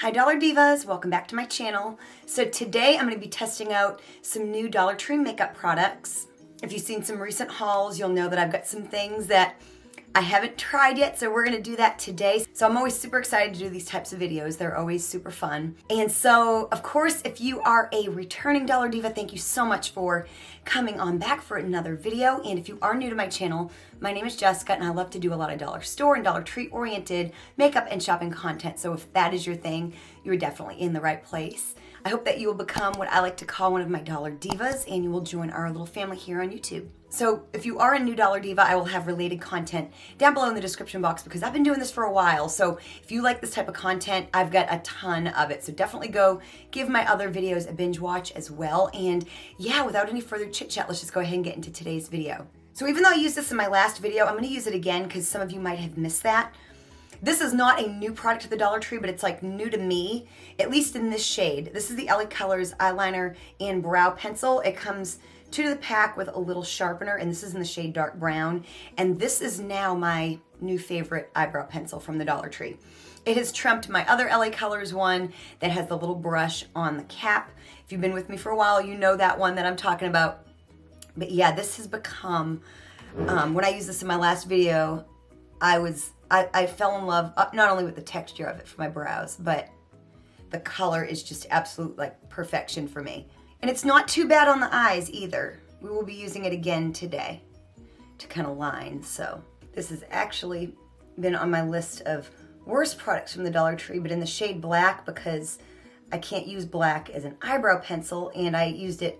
Hi Dollar Divas, welcome back to my channel. So today I'm going to be testing out some new Dollar Tree makeup products. If you've seen some recent hauls, you'll know that I've got some things that I haven't tried yet, so we're going to do that today. So I'm always super excited to do these types of videos. They're always super fun. And so, of course, if you are a returning Dollar Diva, thank you so much for coming on back for another video. And if you are new to my channel, my name is Jessica, and I love to do a lot of dollar store and Dollar Tree oriented makeup and shopping content. So if that is your thing, you're definitely in the right place. I hope that you will become what I like to call one of my Dollar Divas, and you will join our little family here on YouTube. So if you are a new Dollar Diva, I will have related content down below in the description box because I've been doing this for a while. So if you like this type of content, I've got a ton of it. So definitely go give my other videos a binge watch as well. And yeah, without any further chit chat, let's just go ahead and get into today's video. So even though I used this in my last video, I'm going to use it again because some of you might have missed that. This is not a new product to the Dollar Tree, but it's like new to me, at least in this shade. This is the LA Colors Eyeliner and Brow Pencil. It comes 2 to the pack with a little sharpener, and this is in the shade Dark Brown. And this is now my new favorite eyebrow pencil from the Dollar Tree. It has trumped my other LA Colors one that has the little brush on the cap. If you've been with me for a while, you know that one that I'm talking about. But yeah, this has become, when I used this in my last video, I fell in love, not only with the texture of it for my brows, but the color is just absolute like perfection for me. And it's not too bad on the eyes either. We will be using it again today to kind of line. So this has actually been on my list of worst products from the Dollar Tree, but in the shade black because I can't use black as an eyebrow pencil, and I used it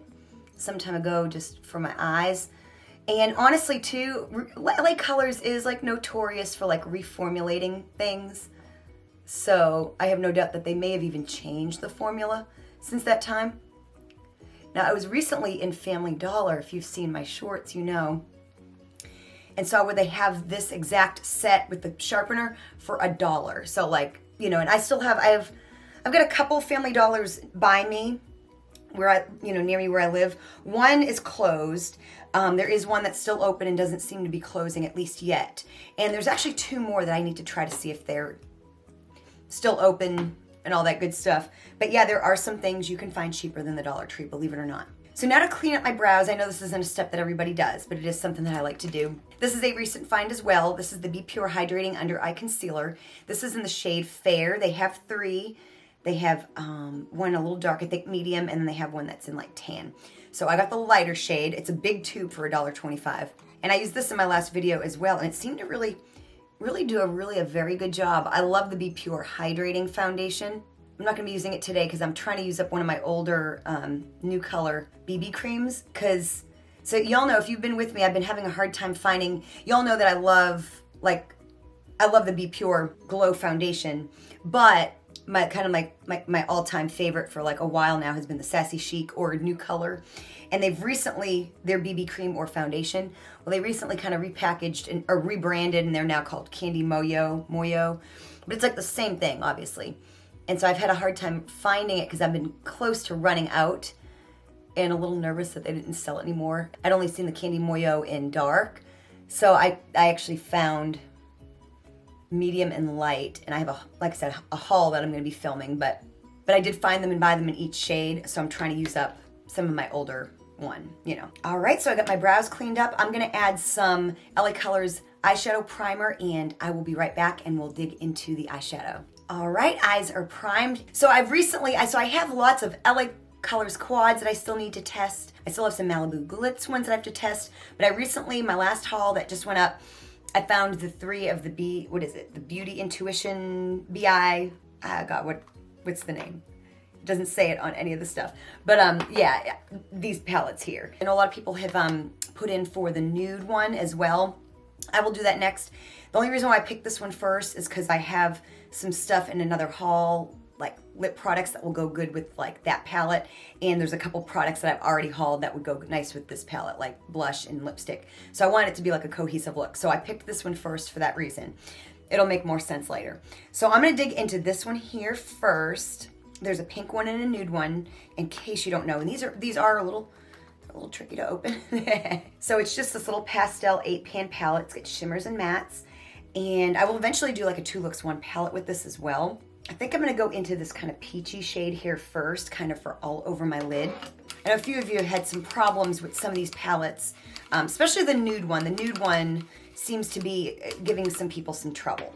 some time ago just for my eyes. And honestly too, LA Colors is like notorious for like reformulating things. So I have no doubt that they may have even changed the formula since that time. Now I was recently in Family Dollar, if you've seen my shorts, you know, and saw where they have this exact set with the sharpener for $1. So like, you know, and I've got a couple Family Dollars by me where near me where I live. One is closed. There is one that's still open and doesn't seem to be closing, at least yet. And there's actually 2 more that I need to try to see if they're still open and all that good stuff. But yeah, there are some things you can find cheaper than the Dollar Tree, believe it or not. So now to clean up my brows, I know this isn't a step that everybody does, but it is something that I like to do. This is a recent find as well. This is the Bpure Hydrating Under Eye Concealer. This is in the shade Fair. They have 3. They have one a little dark, I think medium, and then they have one that's in like tan. So I got the lighter shade. It's a big tube for $1.25. And I used this in my last video as well, and it seemed to really do a very good job. I love the Bpure Hydrating Foundation. I'm not going to be using it today because I'm trying to use up one of my older NuColor BB creams. So y'all know, if you've been with me, I've been having a hard time finding, y'all know that I love the Bpure Glow Foundation, but my all-time favorite for like a while now has been the Sassy Chic or NuColor. And they've recently, their BB cream or foundation, well, they recently kind of repackaged or rebranded, and they're now called Candy Moyo. But it's like the same thing, obviously. And so I've had a hard time finding it because I've been close to running out and a little nervous that they didn't sell it anymore. I'd only seen the Candy Moyo in dark. So I actually found medium and light, and I have like I said, a haul that I'm going to be filming, but I did find them and buy them in each shade, so I'm trying to use up some of my older one, you know. All right, so I got my brows cleaned up. I'm going to add some LA Colors eyeshadow primer, and I will be right back and we'll dig into the eyeshadow. All right, eyes are primed. So I have lots of LA Colors quads that I still need to test. I still have some Malibu Glitz ones that I have to test, but I recently, my last haul that just went up, I found the 3 of the the Beauty Intuition what's the name? It doesn't say it on any of the stuff. But yeah, these palettes here. And a lot of people have put in for the Nude one as well. I will do that next. The only reason why I picked this one first is because I have some stuff in another haul, like lip products that will go good with like that palette, and there's a couple products that I've already hauled that would go nice with this palette, like blush and lipstick. So I wanted it to be like a cohesive look, so I picked this one first for that reason. It'll make more sense later. So I'm going to dig into this one here first. There's a pink one and a nude one, in case you don't know, and these are a little tricky to open. So it's just this little pastel 8-pan palette. It's got shimmers and mattes, and I will eventually do like a 2 looks 1 palette with this as well. I think I'm gonna go into this kind of peachy shade here first, kind of for all over my lid. I know a few of you have had some problems with some of these palettes, especially the nude one. The nude one seems to be giving some people some trouble.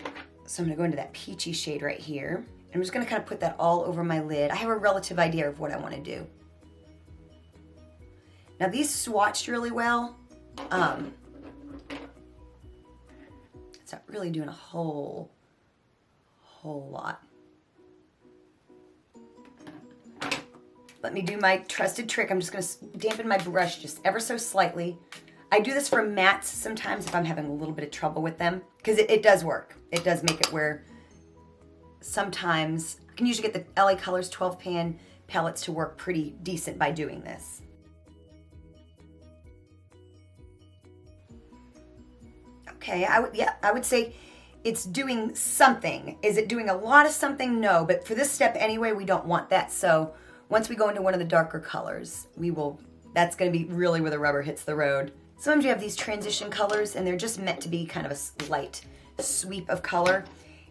So I'm gonna go into that peachy shade right here. I'm just gonna kind of put that all over my lid. I have a relative idea of what I wanna do. Now these swatched really well. It's not really doing a whole lot. Let me do my trusted trick. I'm just gonna dampen my brush just ever so slightly. I do this for mattes sometimes if I'm having a little bit of trouble with them, because it does work. It does make it where sometimes I can usually get the LA Colors 12 pan palettes to work pretty decent by doing this. Okay, I would say it's doing something. Is it doing a lot of something? No, but for this step anyway, we don't want that. So once we go into one of the darker colors, that's gonna be really where the rubber hits the road. Sometimes you have these transition colors and they're just meant to be kind of a light sweep of color.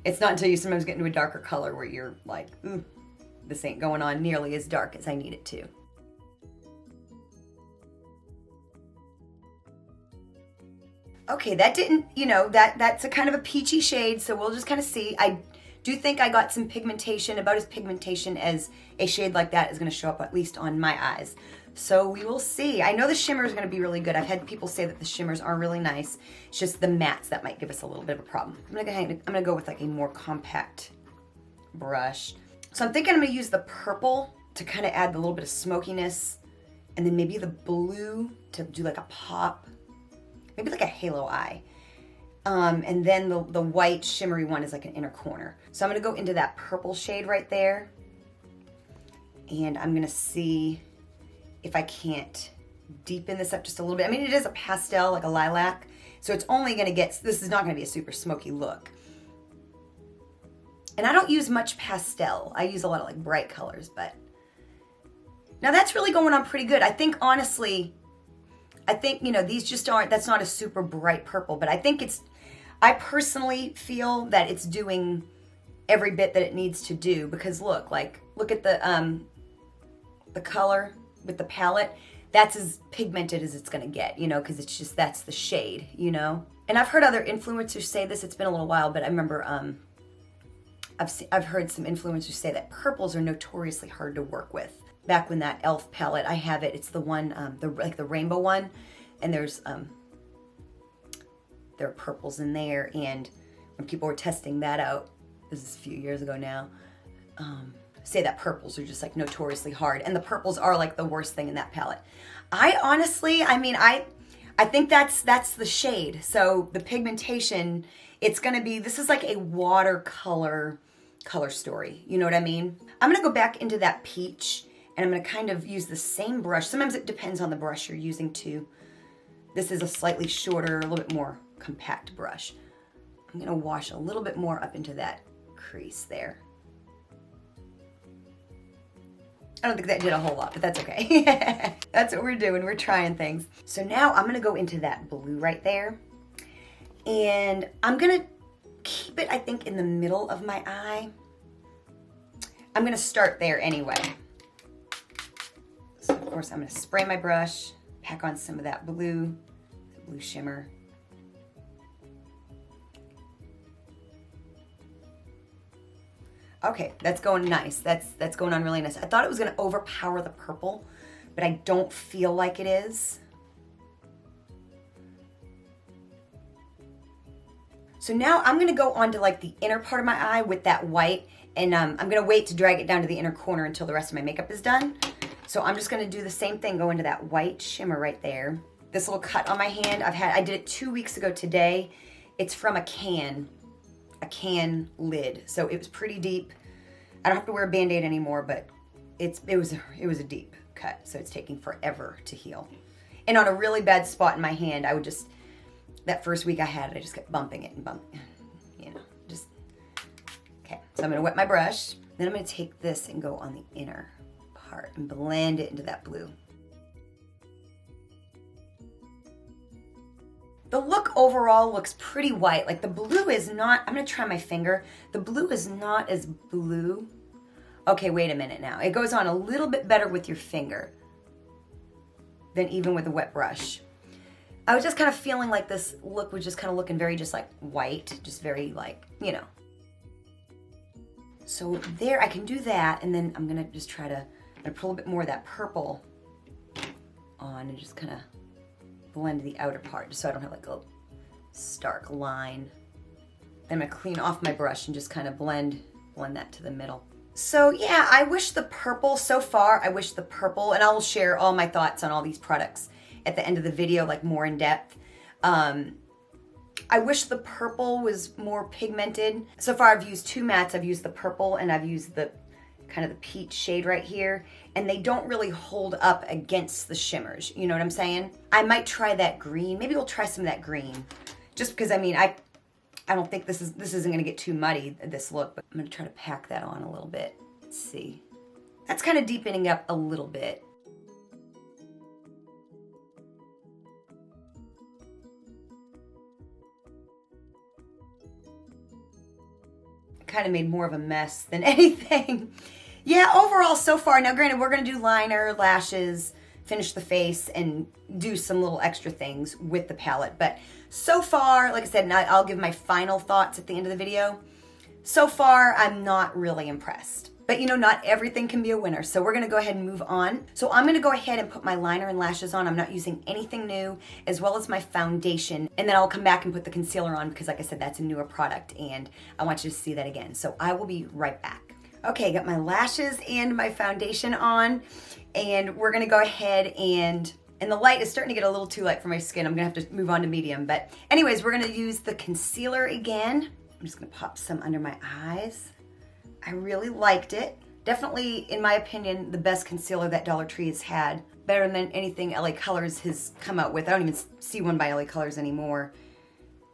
It's not until you sometimes get into a darker color where you're like, ooh, this ain't going on nearly as dark as I need it to. Okay, that didn't, that's a kind of a peachy shade, so we'll just kind of see. I do think I got some pigmentation, about as pigmentation as a shade like that is going to show up at least on my eyes. So we will see. I know the shimmer is going to be really good. I've had people say that the shimmers are really nice. It's just the mattes that might give us a little bit of a problem. I'm gonna go with like a more compact brush. So I'm thinking I'm gonna use the purple to kind of add a little bit of smokiness, and then maybe the blue to do like a pop. Maybe like a halo eye. And then the white shimmery one is like an inner corner. So I'm gonna go into that purple shade right there. And I'm gonna see if I can't deepen this up just a little bit. I mean, it is a pastel, like a lilac. So it's only gonna this is not gonna be a super smoky look. And I don't use much pastel. I use a lot of like bright colors, but. Now that's really going on pretty good. I think honestly, these just aren't, that's not a super bright purple, but I personally feel that it's doing every bit that it needs to do, because look at the color with the palette. That's as pigmented as it's gonna get, because it's just, that's the shade, And I've heard other influencers say this, it's been a little while, but I remember I've heard some influencers say that purples are notoriously hard to work with. Back when that e.l.f. palette, I have it. It's the one, the rainbow one, and there are purples in there. And when people were testing that out, this is a few years ago now, say that purples are just like notoriously hard, and the purples are like the worst thing in that palette. I honestly, I think that's the shade. So the pigmentation, it's gonna be, this is like a watercolor color story. You know what I mean? I'm gonna go back into that peach. And I'm gonna kind of use the same brush. Sometimes it depends on the brush you're using too. This is a slightly shorter, a little bit more compact brush. I'm gonna wash a little bit more up into that crease there. I don't think that did a whole lot, but that's okay. That's what we're doing, we're trying things. So now I'm gonna go into that blue right there. And I'm gonna keep it, I think, in the middle of my eye. I'm gonna start there anyway. So of course I'm gonna spray my brush, pack on some of that blue shimmer. Okay, that's going nice. That's going on really nice. I thought it was gonna overpower the purple, but I don't feel like it is. So now I'm gonna go on to like the inner part of my eye with that white, and I'm gonna wait to drag it down to the inner corner until the rest of my makeup is done. So I'm just gonna do the same thing, go into that white shimmer right there. This little cut on my hand, I did it 2 weeks ago today. It's from a can lid, so it was pretty deep. I don't have to wear a Band-Aid anymore, but it was a deep cut, so it's taking forever to heal. And on a really bad spot in my hand, I would just, that first week I had it, I just kept bumping it and bumping, just, okay. So I'm gonna wet my brush, then I'm gonna take this and go on the inner part and blend it into that blue. The look overall looks pretty white. Like the blue is not, I'm gonna try my finger. The blue is not as blue. Okay, wait a minute now. It goes on a little bit better with your finger than even with a wet brush. I was just kind of feeling like this look was just kind of looking very just like white, just very like, you know. So there, I can do that, and then I'm gonna just try to, I'm gonna put a little bit more of that purple on and just kind of blend the outer part, just so I don't have like a stark line. Then I'm gonna clean off my brush and just kind of blend that to the middle. So yeah, I wish the purple, so far, I wish the purple, and I'll share all my thoughts on all these products at the end of the video, like more in depth. I wish the purple was more pigmented. So far I've used two mattes. I've used the purple and I've used the kind of the peach shade right here, and they don't really hold up against the shimmers. You know what I'm saying? I might try that green. Maybe we'll try some of that green, just because I mean, I don't think this isn't gonna get too muddy, this look, but I'm gonna try to pack that on a little bit. Let's see. That's kind of deepening up a little bit. Kind of made more of a mess than anything. Yeah, overall so far, now granted we're gonna do liner, lashes, finish the face, and do some little extra things with the palette, but so far, like I said, and I'll give my final thoughts at the end of the video. So far, I'm not really impressed. But you know, not everything can be a winner, so we're gonna go ahead and move on. So I'm gonna go ahead and put my liner and lashes on. I'm not using anything new, as well as my foundation, and then I'll come back and put the concealer on because like I said, that's a newer product and I want you to see that again. So I will be right back. Okay, got my lashes and my foundation on, and we're gonna go ahead and the light is starting to get a little too light for my skin. I'm gonna have to move on to medium, but anyways, we're gonna use the concealer again. I'm just gonna pop some under my eyes. I really liked it. Definitely, in my opinion, the best concealer that Dollar Tree has had. Better than anything LA Colors has come out with. I don't even see one by LA Colors anymore.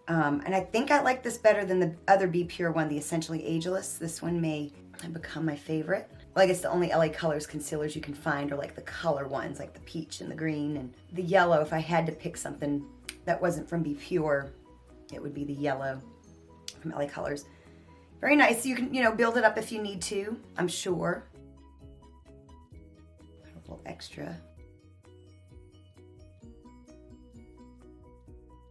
And I think I like this better than the other Bpure one, the Essentially Ageless. This one may have become my favorite. Well, I guess the only LA Colors concealers you can find are like the color ones, like the peach and the green and the yellow. If I had to pick something that wasn't from Bpure, it would be the yellow from LA Colors. Very nice. You can, you know, build it up if you need to, I'm sure. A little extra.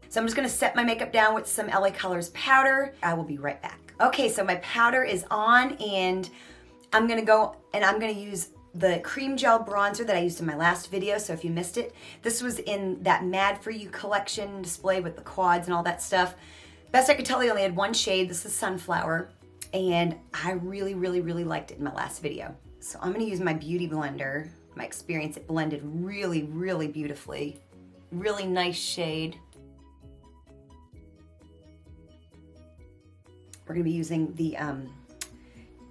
So I'm just gonna set my makeup down with some LA Colors powder. I will be right back. Okay, so my powder is on, and I'm gonna use the cream gel bronzer that I used in my last video, so if you missed it, this was in that Mad For You collection display with the quads and all that stuff. Best I could tell, they only had one shade. This is Sunflower, and I really, really, really liked it in my last video. So I'm gonna use my Beauty Blender. My experience, it blended really, really beautifully. Really nice shade. We're gonna be using the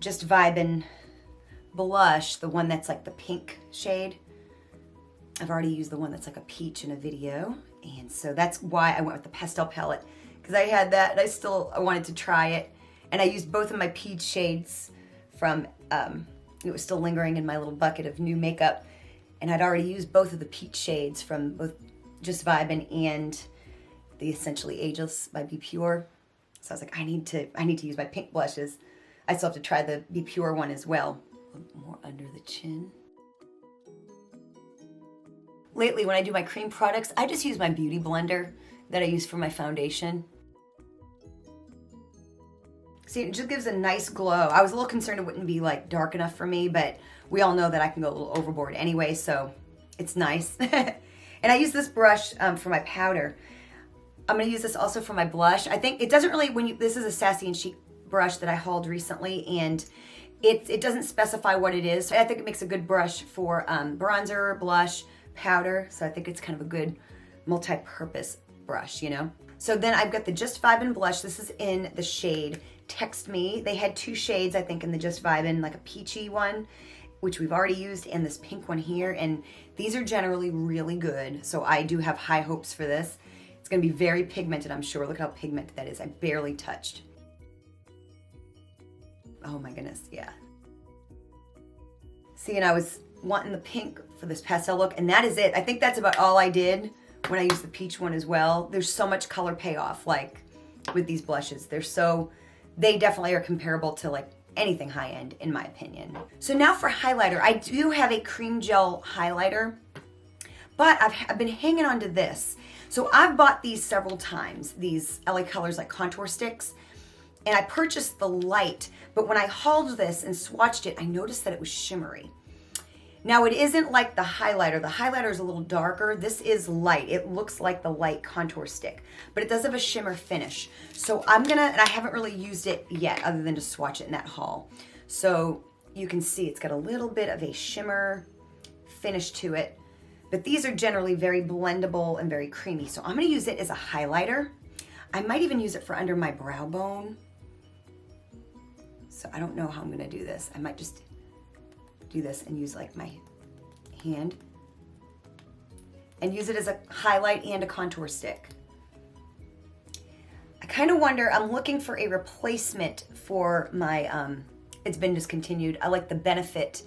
Just Vibin blush, the one that's like the pink shade. I've already used the one that's like a peach in a video, and so that's why I went with the pastel palette, because I had that and I wanted to try it, and I used both of my peach shades from, it was still lingering in my little bucket of new makeup, and I'd already used both of the peach shades from both Just Vibin and the Essentially Ageless by Bpure. So I was like, I need to use my pink blushes. I still have to try the Bpure one as well. A little more under the chin. Lately, when I do my cream products, I just use my Beauty Blender that I use for my foundation. See, it just gives a nice glow. I was a little concerned it wouldn't be like dark enough for me, but we all know that I can go a little overboard anyway, so it's nice. And I use this brush for my powder. I'm gonna use this also for my blush. I think it doesn't really, this is a Sassy and Chic brush that I hauled recently, and it doesn't specify what it is. So I think it makes a good brush for bronzer, blush, powder. So I think it's kind of a good multi-purpose brush, you know? So then I've got the Just Vibin blush. This is in the shade Text Me. They had two shades, I think, in the Just Vibin, like a peachy one, which we've already used, and this pink one here. And these are generally really good. So I do have high hopes for this. It's gonna be very pigmented, I'm sure. Look how pigmented that is. I barely touched. Oh my goodness, yeah. See, and I was wanting the pink for this pastel look, and that is it. I think that's about all I did when I use the peach one as well. There's so much color payoff, like with these blushes. They definitely are comparable to like anything high-end in my opinion. So now for highlighter, I do have a cream gel highlighter, but I've been hanging on to this. So I've bought these several times, these LA Colors like contour sticks, and I purchased the light, but when I hauled this and swatched it, I noticed that it was shimmery. Now it isn't like the highlighter. The highlighter is a little darker. This is light. It looks like the light contour stick, but it does have a shimmer finish. So and I haven't really used it yet other than to swatch it in that haul. So you can see it's got a little bit of a shimmer finish to it, but these are generally very blendable and very creamy. So I'm gonna use it as a highlighter. I might even use it for under my brow bone. So I don't know how I'm gonna do this. I might just do this and use like my hand and use it as a highlight and a contour stick. I kind of wonder, I'm looking for a replacement for my, it's been discontinued. I like the Benefit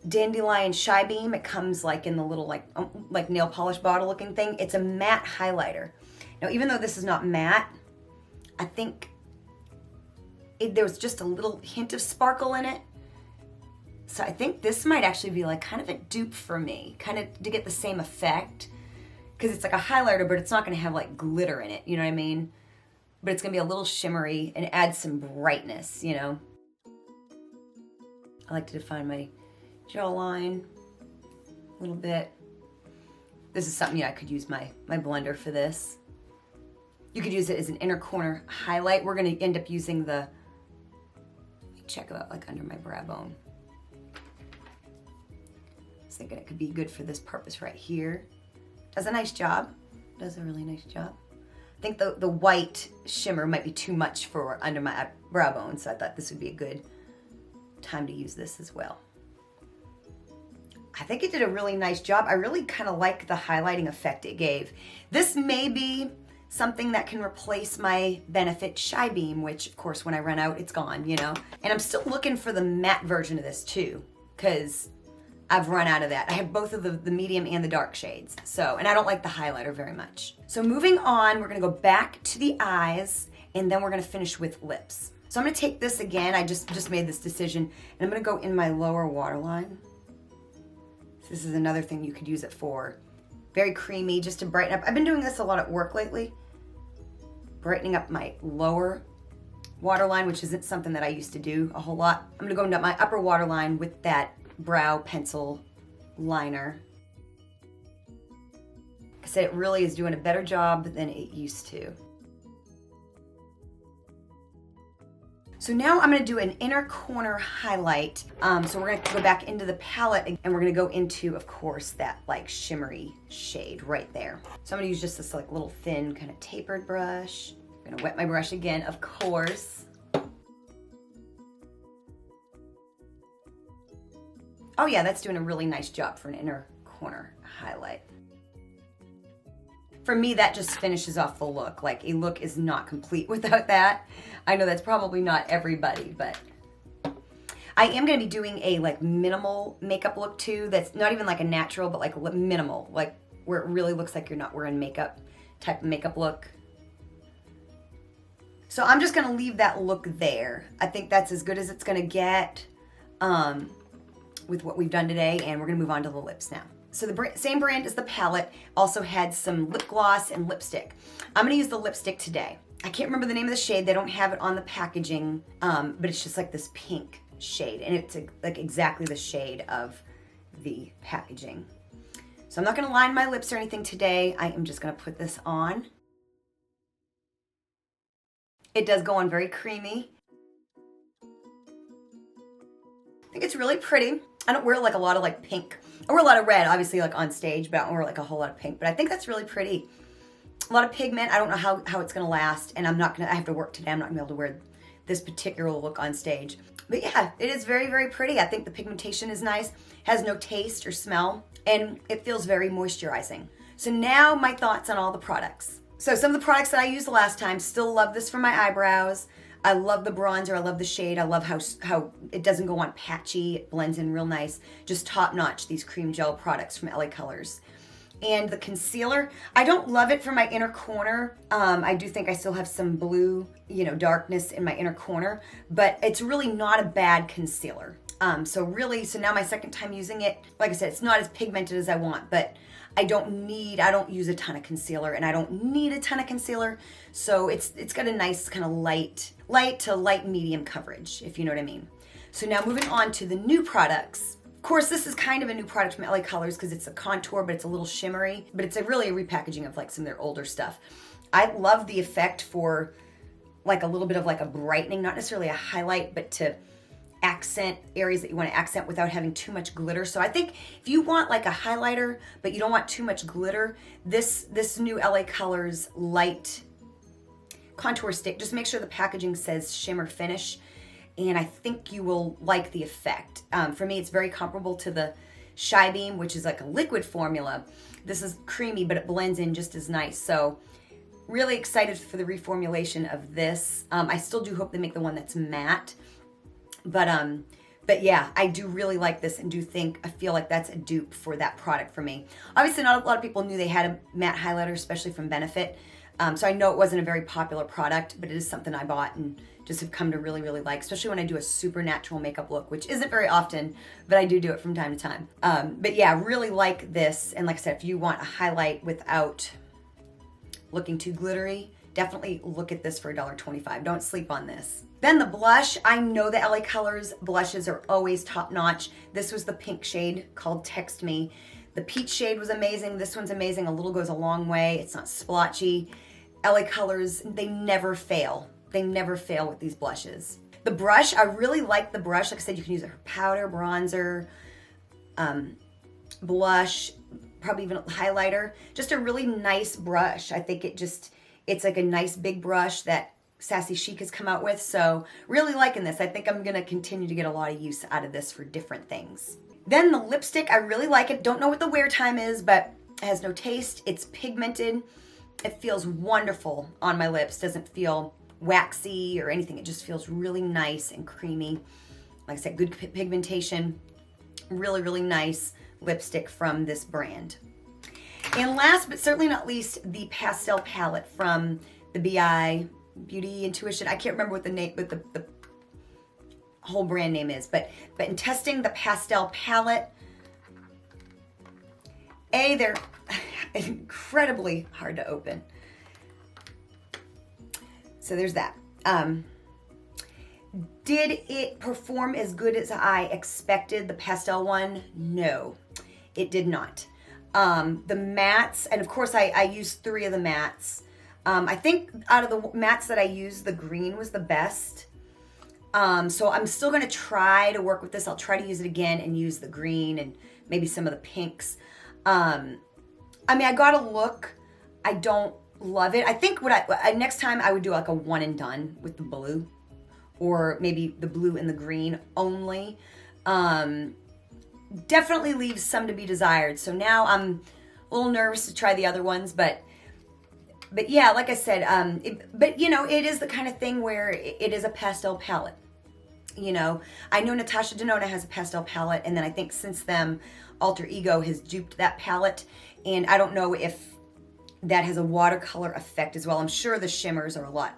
Dandelion Shy Beam. It comes like in the little like nail polish bottle looking thing. It's a matte highlighter. Now, even though this is not matte, I think there was just a little hint of sparkle in it. So I think this might actually be like kind of a dupe for me, kind of to get the same effect, because it's like a highlighter, but it's not going to have like glitter in it, you know what I mean? But it's going to be a little shimmery and add some brightness, you know? I like to define my jawline a little bit. This is something, I could use my blender for this. You could use it as an inner corner highlight. We're going to end up using let me check out like under my brow bone. Thinking it could be good for this purpose right here. Does a nice job. Does a really nice job. I think the white shimmer might be too much for under my brow bone, so I thought this would be a good time to use this as well. I think it did a really nice job. I really kind of like the highlighting effect it gave. This may be something that can replace my Benefit Shy Beam, which of course when I run out, it's gone, you know? And I'm still looking for the matte version of this too, because I've run out of that. I have both of the medium and the dark shades. And I don't like the highlighter very much. So moving on, we're gonna go back to the eyes and then we're gonna finish with lips. So I'm gonna take this again. I just made this decision and I'm gonna go in my lower waterline. This is another thing you could use it for. Very creamy, just to brighten up. I've been doing this a lot at work lately. Brightening up my lower waterline, which isn't something that I used to do a whole lot. I'm gonna go into my upper waterline with that brow pencil liner. Like I said, it really is doing a better job than it used to. So now I'm going to do an inner corner highlight. So we're going to go back into the palette and we're going to go into, of course, that like shimmery shade right there. So I'm going to use just this like little thin kind of tapered brush. I'm going to wet my brush again, of course. Oh yeah, that's doing a really nice job for an inner corner highlight. For me, that just finishes off the look. Like, a look is not complete without that. I know that's probably not everybody, but I am gonna be doing a like minimal makeup look too. That's not even like a natural, but like minimal, like where it really looks like you're not wearing makeup type of makeup look. So I'm just gonna leave that look there. I think that's as good as it's gonna get. With what we've done today, and we're gonna move on to the lips now. So the same brand as the palette also had some lip gloss and lipstick. I'm gonna use the lipstick today. I can't remember the name of the shade. They don't have it on the packaging, but it's just like this pink shade, and it's like exactly the shade of the packaging. So I'm not gonna line my lips or anything today. I am just gonna put this on. It does go on very creamy. I think it's really pretty. I don't wear like a lot of like pink. I wear a lot of red, obviously, like on stage, but I don't wear like a whole lot of pink. But I think that's really pretty. A lot of pigment. I don't know how it's gonna last, and I have to work today. I'm not gonna be able to wear this particular look on stage. But yeah, it is very, very pretty. I think the pigmentation is nice, has no taste or smell, and it feels very moisturizing. So now my thoughts on all the products. So some of the products that I used the last time, still love this for my eyebrows. I love the bronzer, I love the shade, I love how it doesn't go on patchy, it blends in real nice. Just top notch, these cream gel products from LA Colors. And the concealer, I don't love it for my inner corner. I do think I still have some blue, you know, darkness in my inner corner, but it's really not a bad concealer. So now my second time using it, like I said, it's not as pigmented as I want, but I don't use a ton of concealer, and I don't need a ton of concealer. So it's got a nice kind of light to light medium coverage, if you know what I mean. So now moving on to the new products. Of course, this is kind of a new product from LA Colors because it's a contour, but it's a little shimmery, but it's really a repackaging of like some of their older stuff. I love the effect for like a little bit of like a brightening, not necessarily a highlight, but to accent areas that you want to accent without having too much glitter. So I think if you want like a highlighter, but you don't want too much glitter, this new LA Colors light contour stick, just make sure the packaging says shimmer finish, and I think you will like the effect. For me, it's very comparable to the Shy Beam, which is like a liquid formula. This is creamy, but it blends in just as nice. So really excited for the reformulation of this. I still do hope they make the one that's matte. But yeah, I do really like this and I feel like that's a dupe for that product for me. Obviously, not a lot of people knew they had a matte highlighter, especially from Benefit. So I know it wasn't a very popular product, but it is something I bought and just have come to really, really like, especially when I do a super natural makeup look, which isn't very often, but I do it from time to time. But yeah, really like this. And like I said, if you want a highlight without looking too glittery, definitely look at this for $1.25. Don't sleep on this. Then the blush, I know the LA Colors blushes are always top notch. This was the pink shade called Text Me. The peach shade was amazing. This one's amazing. A little goes a long way. It's not splotchy. LA Colors, they never fail. They never fail with these blushes. The brush, I really like the brush. Like I said, you can use it for powder, bronzer, blush, probably even a highlighter. Just a really nice brush. I think it's like a nice big brush that Sassy Chic has come out with. So really liking this. I think I'm gonna continue to get a lot of use out of this for different things. Then the lipstick, I really like it. Don't know what the wear time is, but it has no taste. It's pigmented. It feels wonderful on my lips. Doesn't feel waxy or anything. It just feels really nice and creamy. Like I said, good pigmentation. Really, really nice lipstick from this brand. And last but certainly not least, the pastel palette from the BI Beauty Intuition. I can't remember what the name, but the whole brand name is. But in testing the pastel palette, they're incredibly hard to open. So there's that. Did it perform as good as I expected, the pastel one? No, it did not. The mattes, and of course I used 3 of the mattes. I think out of the mattes that I used, the green was the best. So I'm still gonna try to work with this. I'll try to use it again and use the green and maybe some of the pinks. I mean, I got a look. I don't love it. I think next time I would do like a one and done with the blue, or maybe the blue and the green only. Definitely leaves some to be desired. So now I'm a little nervous to try the other ones, but yeah, like I said, but you know, it is the kind of thing where it is a pastel palette. You know, I know Natasha Denona has a pastel palette, and then I think since then, Alter Ego has duped that palette, and I don't know if that has a watercolor effect as well. I'm sure the shimmers are a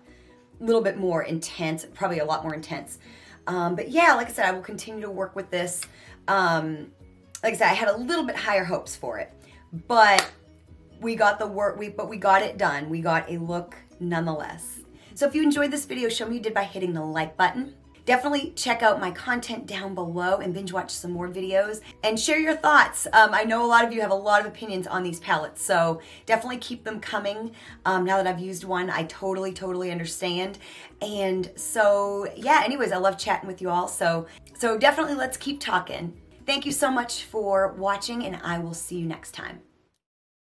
little bit more intense, probably a lot more intense. But yeah, like I said, I will continue to work with this. Like I said, I had a little bit higher hopes for it, but we got the work, but we got it done. We got a look nonetheless. So if you enjoyed this video, show me you did by hitting the like button. Definitely check out my content down below and binge watch some more videos and share your thoughts. I know a lot of you have a lot of opinions on these palettes, so definitely keep them coming. Now that I've used one, I totally understand. And so yeah, anyways, I love chatting with you all. So definitely let's keep talking. Thank you so much for watching, and I will see you next time.